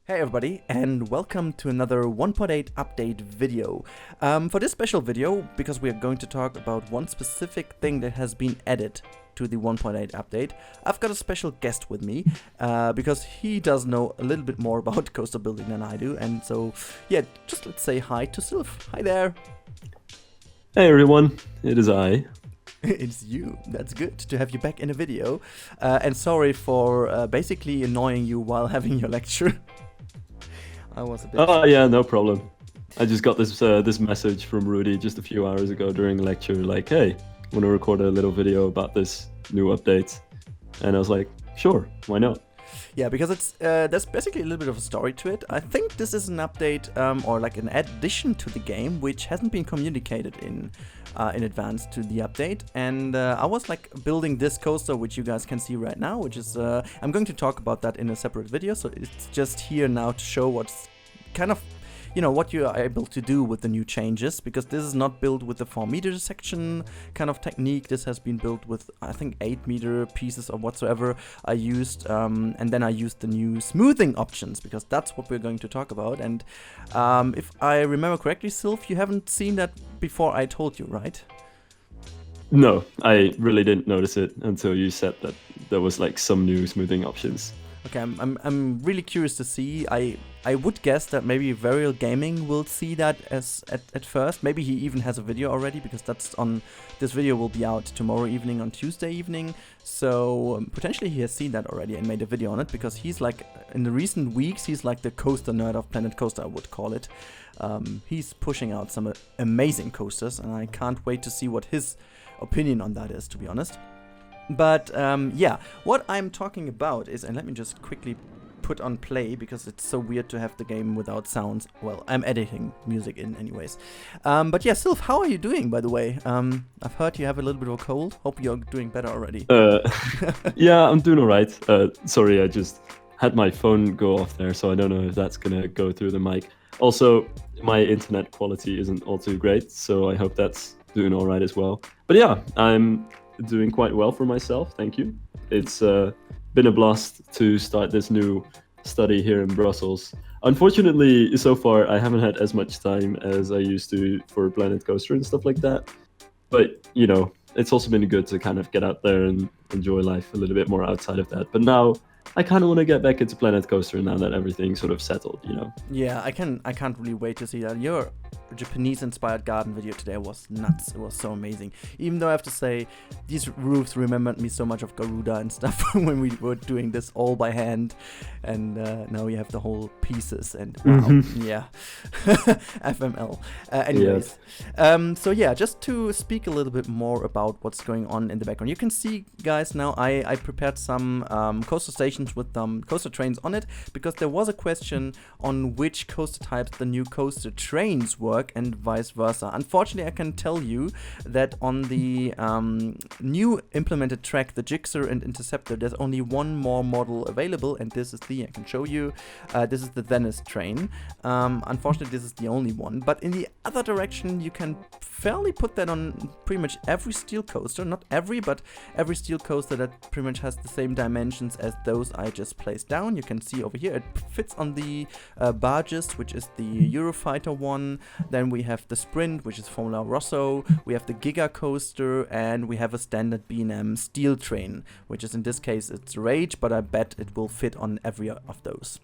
Hey everybody, and welcome to another 1.8 update video. For this special video, because we are going to talk about one specific thing that has been added to the 1.8 update, I've got a special guest with me, because he does know a little bit more about coaster building than I do, and so, yeah, just let's say hi to Sylv. Hi there! Hey everyone, it is I. It's you. That's good to have you back in a video, and sorry for basically annoying you while having your lecture. I was a bit... Oh yeah, no problem. I just got this message from Rudi just a few hours ago during lecture, like, hey, want to record a little video about this new update? And I was like, sure, why not? Yeah, because it's there's basically a little bit of a story to it. I think this is an update or like an addition to the game, which hasn't been communicated in advance to the update. And I was like building this coaster, which you guys can see right now, which is I'm going to talk about that in a separate video. So it's just here now to show what's kind of, you know, what you are able to do with the new changes, because this is not built with the 4-meter section kind of technique. This has been built with, I think, 8-meter pieces or whatsoever I used, and then I used the new smoothing options, because that's what we're going to talk about. And if I remember correctly, Sylv, you haven't seen that before I told you, right? No, I really didn't notice it until you said that there was like some new smoothing options. Okay, I'm really curious to see. I would guess that maybe Varial Gaming will see that as at first. Maybe he even has a video already, because this video will be out tomorrow evening on Tuesday evening. So potentially he has seen that already and made a video on it, because he's like, in the recent weeks, he's like the coaster nerd of Planet Coaster, I would call it. He's pushing out some amazing coasters, and I can't wait to see what his opinion on that is, to be honest. But yeah, what I'm talking about is, and let me just quickly put on play, because it's so weird to have the game without sounds. Well, I'm editing music in anyways. But yeah, Sylv, how are you doing, by the way? I've heard you have a little bit of a cold. Hope you're doing better already. Yeah, I'm doing all right. Sorry, I just had my phone go off there, so I don't know if that's gonna go through the mic. Also, my internet quality isn't all too great, so I hope that's doing all right as well. But yeah, I'm doing quite well for myself, thank you. It's been a blast to start this new study here in Brussels. Unfortunately, so far I haven't had as much time as I used to for Planet Coaster and stuff like that. But, you know, it's also been good to kind of get out there and enjoy life a little bit more outside of that. But now I kind of want to get back into Planet Coaster now that everything's sort of settled, you know? Yeah, I can't really wait to see that. Your Japanese-inspired garden video today was nuts. It was so amazing. Even though I have to say, these roofs remembered me so much of Garuda and stuff when we were doing this all by hand. And now we have the whole pieces, and wow, yeah, FML. Anyways, so yeah, just to speak a little bit more about what's going on in the background. You can see, guys, now I prepared some coaster stations with coaster trains on it, because there was a question on which coaster types the new coaster trains work and vice versa. Unfortunately, I can tell you that on the new implemented track, the Gixxer and Interceptor, there's only one more model available, and this is I can show you. This is the Venice train. Unfortunately, this is the only one, but in the other direction, you can fairly put that on pretty much every steel coaster. Not every, but every steel coaster that pretty much has the same dimensions as those I just placed down. You can see over here, it fits on the barges, which is the Eurofighter one. Then we have the Sprint, which is Formula Rosso. We have the Giga Coaster, and we have a standard B&M steel train, which is, in this case, it's Rage, but I bet it will fit on every of those.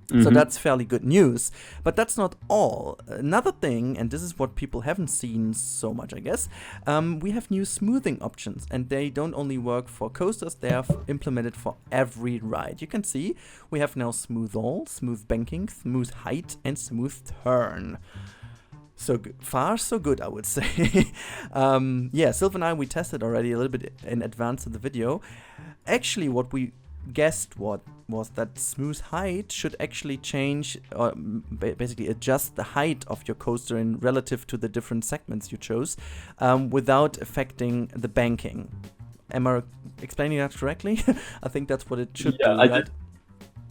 So that's fairly good news, but that's not all. Another thing, and this is what people haven't seen so much, I guess, we have new smoothing options, and they don't only work for coasters, they are implemented for every ride. You can see we have now smooth all, smooth banking, smooth height, and smooth turn. So far, so good, I would say. Yeah, Sylv and I, we tested already a little bit in advance of the video. Actually, what we guessed was that smooth height should actually change, or basically adjust the height of your coaster in relative to the different segments you chose, without affecting the banking. Am I explaining that correctly? I think that's what it should do, right?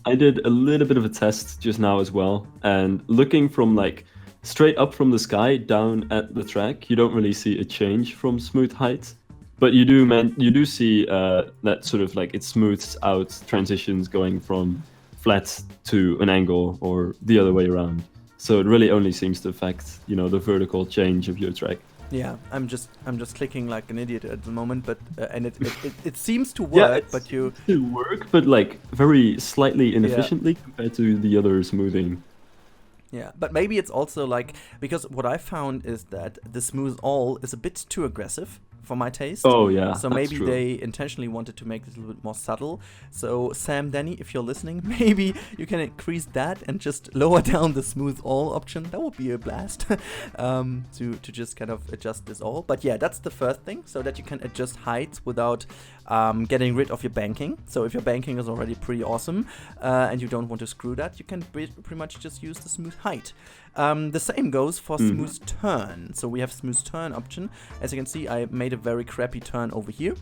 I did a little bit of a test just now as well, and looking from like straight up from the sky down at the track, you don't really see a change from smooth height. But you do see that sort of like it smooths out transitions going from flat to an angle or the other way around. So it really only seems to affect, the vertical change of your track. Yeah, I'm just clicking like an idiot at the moment, but and it seems to work, but you to work, but like very slightly inefficiently compared to the other smoothing. Yeah, but maybe it's also like, because what I found is that the smooth all is a bit too aggressive for my taste. Oh yeah. So maybe they intentionally wanted to make it a little bit more subtle. So Sam, Danny, if you're listening, maybe you can increase that and just lower down the smooth all option. That would be a blast. To just kind of adjust this all. But yeah, that's the first thing, so that you can adjust heights without getting rid of your banking. So if your banking is already pretty awesome and you don't want to screw that, you can pretty much just use the smooth height. The same goes for smooth turn. So we have smooth turn option. As you can see, I made a very crappy turn over here.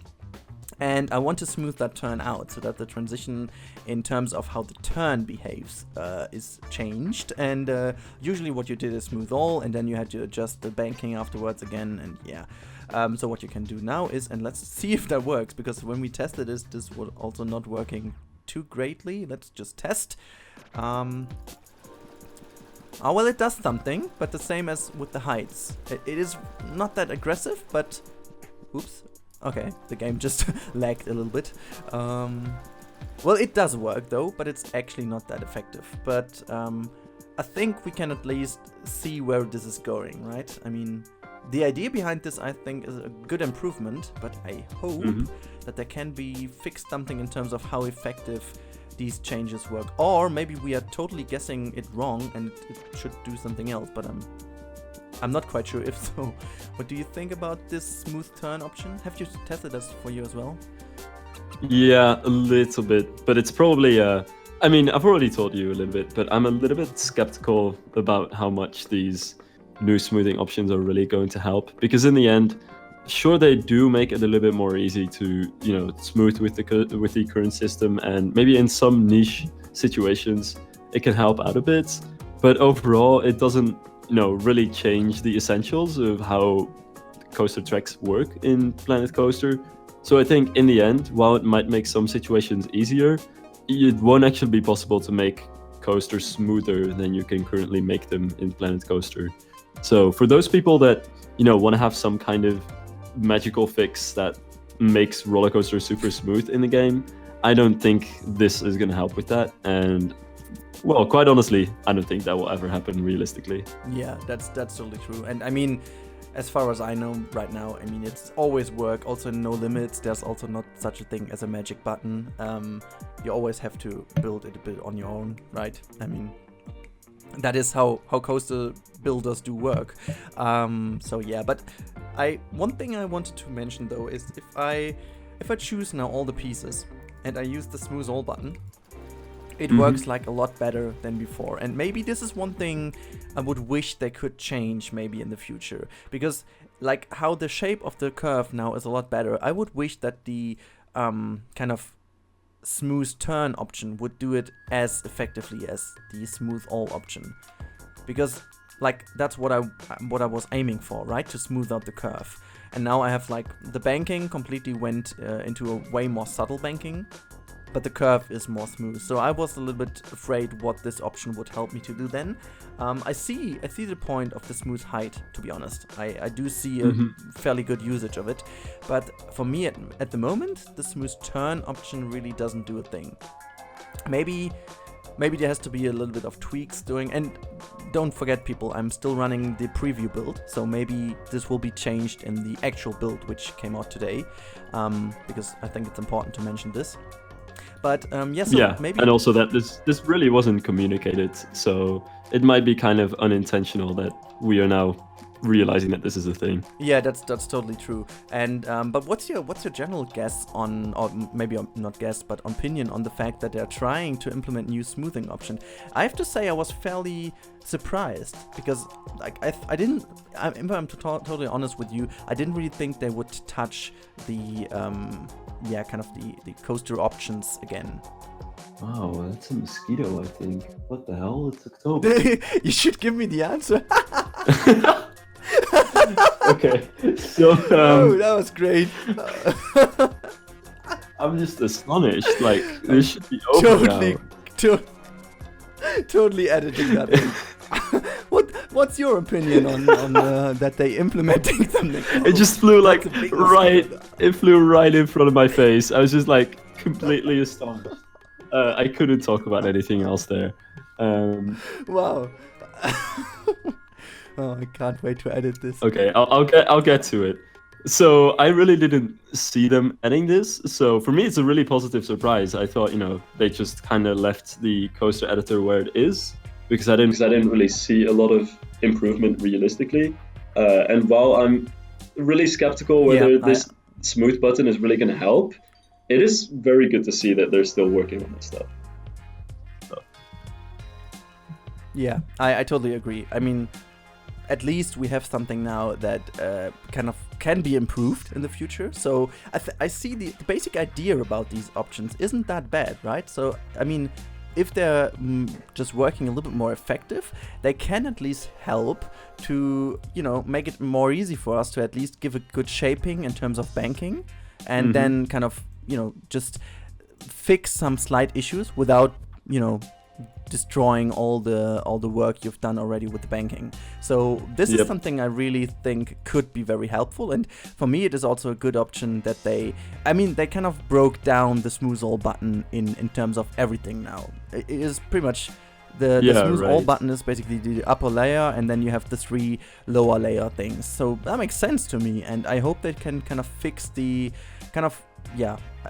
And I want to smooth that turn out so that the transition in terms of how the turn behaves is changed. And usually what you did is smooth all, and then you had to adjust the banking afterwards again, and yeah. So what you can do now is, and let's see if that works, because when we tested this was also not working too greatly. Let's just test. Oh, well, it does something, but the same as with the heights. It is not that aggressive, but... Oops. Okay, the game just lagged a little bit. Well, it does work, though, but it's actually not that effective. But I think we can at least see where this is going, right? I mean, the idea behind this, I think, is a good improvement, but I hope that there can be fixed something in terms of how effective these changes work. Or maybe we are totally guessing it wrong and it should do something else, but I'm not quite sure if so. What do you think about this smooth turn option? Have you tested this for you as well? Yeah, a little bit, but it's probably I mean, I've already told you a little bit, but I'm a little bit skeptical about how much these new smoothing options are really going to help, because in the end, sure, they do make it a little bit more easy to, smooth with the current system, and maybe in some niche situations it can help out a bit, but overall it doesn't, really change the essentials of how coaster tracks work in Planet Coaster. So I think in the end, while it might make some situations easier, it won't actually be possible to make coasters smoother than you can currently make them in Planet Coaster. So for those people that, want to have some kind of magical fix that makes roller coaster super smooth in the game, I don't think this is going to help with that. And well, quite honestly, I don't think that will ever happen realistically. Yeah, that's totally true. And I mean, as far as I know right now, I mean, it's always work. Also in No Limits, there's also not such a thing as a magic button. You always have to build it a bit on your own, right? I mean, that is how coaster builders do work. So yeah, but one thing I wanted to mention though is if I choose now all the pieces and I use the smooth all button, it works like a lot better than before. And maybe this is one thing I would wish they could change maybe in the future, because like how the shape of the curve now is a lot better. I would wish that the kind of smooth turn option would do it as effectively as the smooth all option, because like that's what I was aiming for, right? To smooth out the curve. And now I have like the banking completely went into a way more subtle banking, but the curve is more smooth. So I was a little bit afraid what this option would help me to do then. I see the point of the smooth height, to be honest. I do see a fairly good usage of it. But for me at the moment, the smooth turn option really doesn't do a thing. Maybe there has to be a little bit of tweaks doing, and don't forget people, I'm still running the preview build, so maybe this will be changed in the actual build which came out today, because I think it's important to mention this. But maybe... and also that this really wasn't communicated, so it might be kind of unintentional that we are now realizing that this is a thing. Yeah, that's totally true. And but what's your general guess on, or maybe not guess, but opinion on the fact that they're trying to implement new smoothing option? I have to say I was fairly surprised, because like if I'm totally honest with you, I didn't really think they would touch the kind of the coaster options again. Wow, that's a mosquito, I think. What the hell? It's October. You should give me the answer. Okay, so oh, that was great. I'm just astonished. Like, this should be over now. Totally editing that in. What's your opinion on that they implementing something? It just flew like it flew right in front of my face. I was just like completely astonished. I couldn't talk about anything else there. Wow. Oh, I can't wait to edit this. Okay, I'll get to it. So I really didn't see them adding this. So for me, it's a really positive surprise. I thought, they just kind of left the coaster editor where it is because I didn't really see a lot of improvement realistically. And while I'm really skeptical whether this smooth button is really going to help, it is very good to see that they're still working on this stuff. So. Yeah, I totally agree. I mean, at least we have something now that kind of can be improved in the future. So I see the basic idea about these options isn't that bad, right? So, I mean, if they're just working a little bit more effective, they can at least help to, make it more easy for us to at least give a good shaping in terms of banking and then kind of, just fix some slight issues without, destroying all the work you've done already with the banking. So this is something I really think could be very helpful, and for me it is also a good option that they kind of broke down the smooth all button in terms of everything now. It is pretty much the smooth all button is basically the upper layer, and then you have the 3 lower layer things. So that makes sense to me, and I hope they can kind of fix the kind of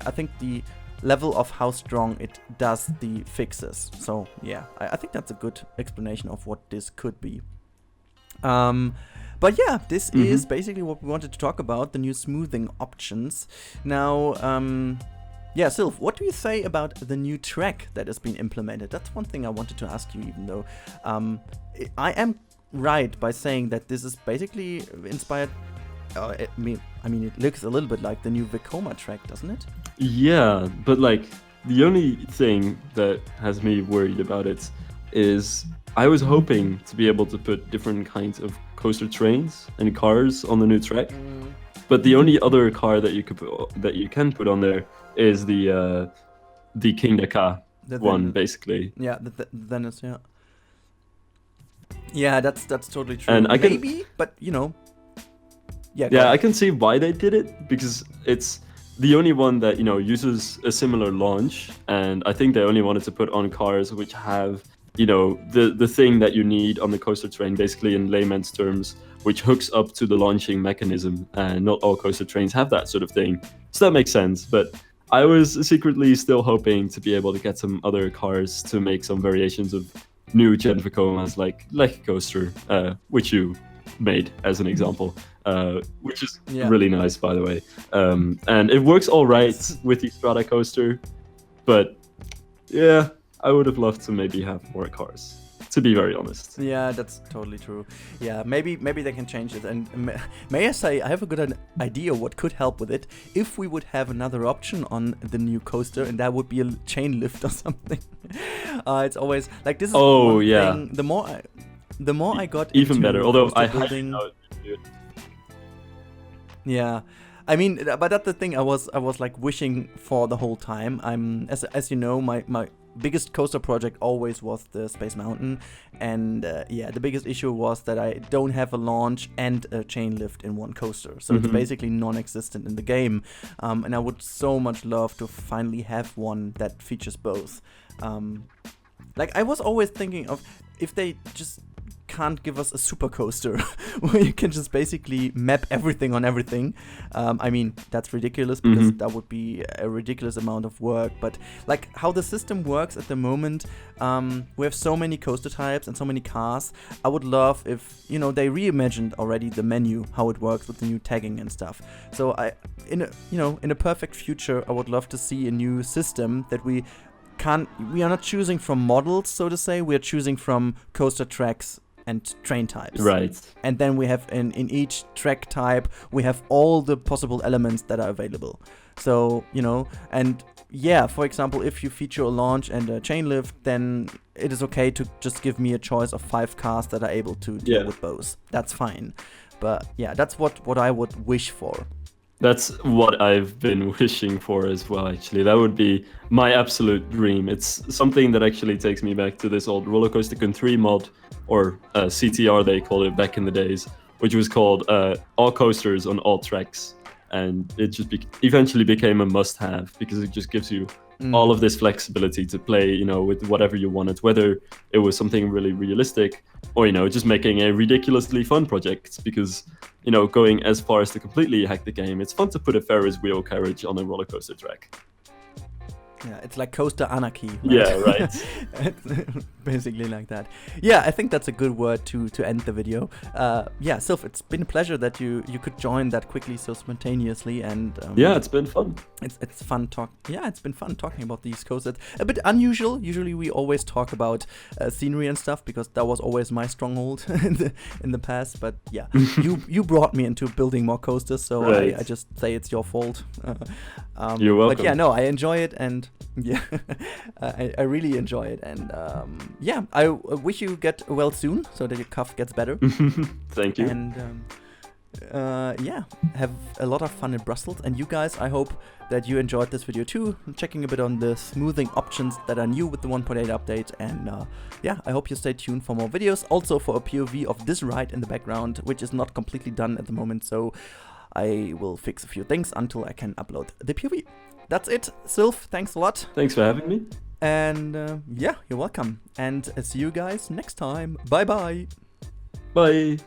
I think the level of how strong it does the fixes. So yeah, I think that's a good explanation of what this could be. But yeah, this is basically what we wanted to talk about, the new smoothing options. Now, Sylv, what do you say about the new track that has been implemented? That's one thing I wanted to ask you, even though I am right by saying that this is basically inspired. It looks a little bit like the new Vekoma track, doesn't it? Yeah, but like the only thing that has me worried about it is I was hoping to be able to put different kinds of coaster trains and cars on the new track, but the only other car that you can put on there is the King Dakar one, basically. Yeah, the Venice. Yeah. Yeah, that's totally true. And but I can see why they did it, because it's the only one that uses a similar launch, and I think they only wanted to put on cars which have the thing that you need on the coaster train, basically in layman's terms, which hooks up to the launching mechanism, and not all coaster trains have that sort of thing. So that makes sense, but I was secretly still hoping to be able to get some other cars to make some variations of new Gen Vekomas, like a coaster, which you made as an example, which is really nice, by the way. And it works all right with the Strata coaster, but yeah, I would have loved to maybe have more cars, to be very honest. Yeah, that's totally true. Yeah, maybe they can change it. And may I say, I have a good idea what could help with it if we would have another option on the new coaster, and that would be a chain lift or something. It's always like this is thing. The more I got even into better, although I building, yeah, I mean, but that's the thing I was like wishing for the whole time. As you know, my biggest coaster project always was the Space Mountain, and the biggest issue was that I don't have a launch and a chain lift in one coaster, so it's basically non-existent in the game, and I would so much love to finally have one that features both. Like I was always thinking of if they just can't give us a super coaster where you can just basically map everything on everything. I mean, that's ridiculous because that would be a ridiculous amount of work. But like how the system works at the moment, we have so many coaster types and so many cars. I would love if they reimagined already the menu, how it works with the new tagging and stuff. So in a perfect future, I would love to see a new system that we are not choosing from models, so to say. We are choosing from coaster tracks and train types. Right. And then we have in each track type, we have all the possible elements that are available. So, and yeah, for example, if you feature a launch and a chain lift, then it is okay to just give me a choice of 5 cars that are able to deal with both. That's fine. But yeah, that's what I would wish for. That's what I've been wishing for as well, actually. That would be my absolute dream. It's something that actually takes me back to this old Roller Coaster Tycoon 3 mod, or CTR they called it back in the days, which was called all coasters on all tracks. And it just eventually became a must-have because it just gives you all of this flexibility to play, you know, with whatever you wanted, whether it was something really realistic or, you know, just making a ridiculously fun project. Because, you know, going as far as to completely hack the game, it's fun to put a Ferris wheel carriage on a roller coaster track. Yeah, it's like coaster anarchy. Right? Yeah, right. Basically like that. Yeah, I think that's a good word to end the video. Yeah, Sylv, it's been a pleasure that you could join that quickly, so spontaneously, and yeah, it's been fun. It's fun talk. Yeah, it's been fun talking about these coasters. A bit unusual. Usually we always talk about scenery and stuff because that was always my stronghold in the past. But yeah, you brought me into building more coasters, so right. I just say it's your fault. You're welcome. But yeah, no, I enjoy it, and yeah, I really enjoy it, and yeah, I wish you get well soon so that your cough gets better. Thank you. And yeah, have a lot of fun in Brussels. And you guys, I hope that you enjoyed this video too, checking a bit on the smoothing options that are new with the 1.8 update. And yeah, I hope you stay tuned for more videos, also for a POV of this ride in the background, which is not completely done at the moment, so I will fix a few things until I can upload the POV. That's it, Sylv, thanks a lot. Thanks for having me. And yeah, you're welcome. And see you guys next time. Bye-bye. Bye.